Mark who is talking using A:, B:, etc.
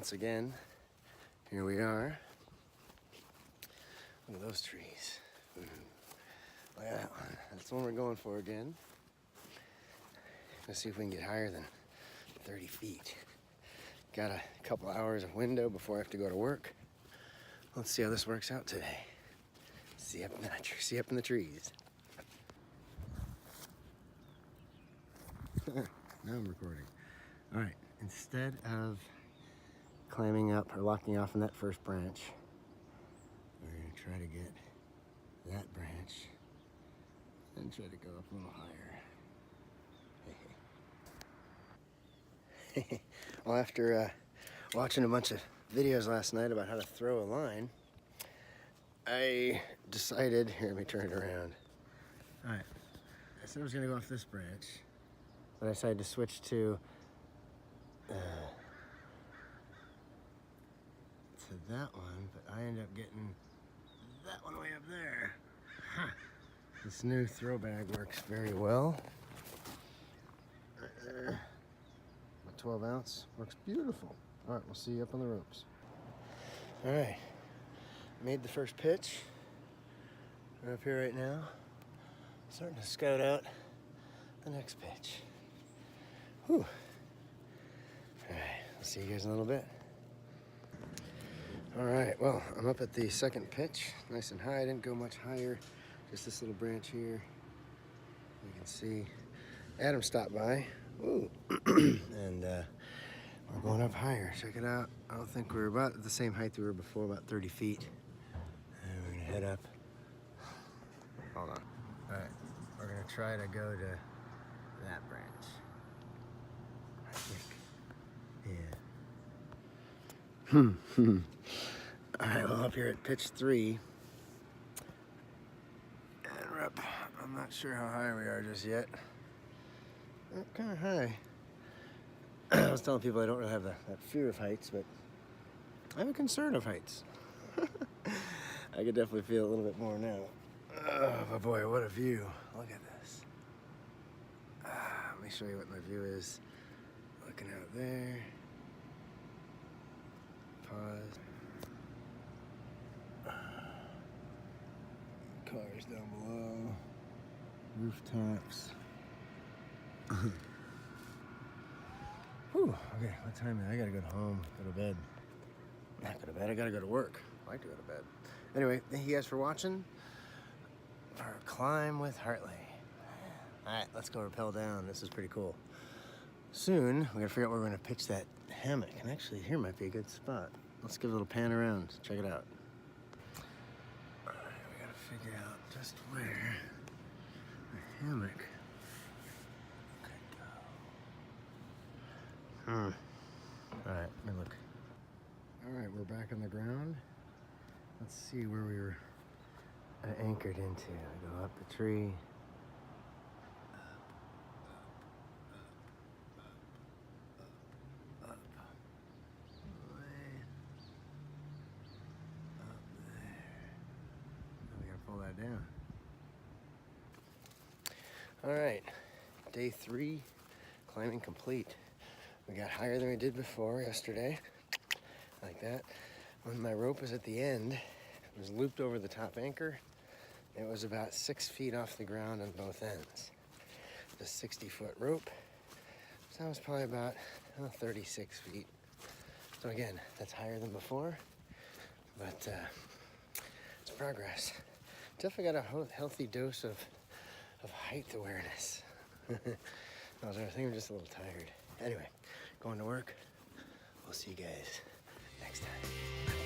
A: once again, here we are. Look at those trees. Look at that one. That's the one we're going for again. Let's see if we can get higher than 30 feet. Got a couple hours of window before I have to go to work. Let's see how this works out today. See up in the trees. Now I'm recording. All right, instead of climbing up or locking off in that first branch, we're gonna try to get that branch and try to go up a little higher. Well, after watching a bunch of videos last night about how to throw a line, I decided, here, let me turn it around. All right, I said I was gonna go off this branch, but I decided to switch to that one, but I ended up getting that one way up there. Huh. This new throw bag works very well. Right there. A 12 ounce, works beautiful. All right, we'll see you up on the ropes. All right, made the first pitch. We're up here right now, starting to scout out the next pitch. Whew. All right, I'll see you guys in a little bit. All right, well, I'm up at the second pitch, nice and high. I didn't go much higher, just this little branch here. You can see Adam stopped by. Ooh. And we're going up higher. Check it out. I don't think we're about at the same height we were before, about 30 feet. And we're gonna head up. Hold on. All right, we're gonna try to go to that branch. I think. Yeah. All right, well, up here at pitch 3. And we're up. I'm not sure how high we are just yet. Kind of high. I was telling people I don't really have that fear of heights, but I have a concern of heights. I could definitely feel a little bit more now. Oh, but boy, what a view. Look at this. Let me show you what my view is. Looking out there. Pause. Cars down below. Rooftops. Whew, okay, what time is it? I gotta go home, go to bed. Not go to bed, I gotta go to work. I like to go to bed. Anyway, thank you guys for watching our climb with Hartley. All right, let's go rappel down. This is pretty cool. Soon, we gotta figure out where we're gonna pitch that hammock. And actually, here might be a good spot. Let's give a little pan around, check it out. All right, we gotta figure out just where the hammock could go. All right, let me look. All right, we're back on the ground. Let's see where we were anchored into. I go up the tree. Up. Way up there. Now we gotta pull that down. All right, day 3, climbing complete. We got higher than we did before yesterday, like that. When my rope was at the end, it was looped over the top anchor. It was about 6 feet off the ground on both ends. The 60-foot rope. So that was probably about 36 feet. So again, that's higher than before, but it's progress. Definitely got a healthy dose of height awareness. I think I'm just a little tired. Anyway, going to work. We'll see you guys next time.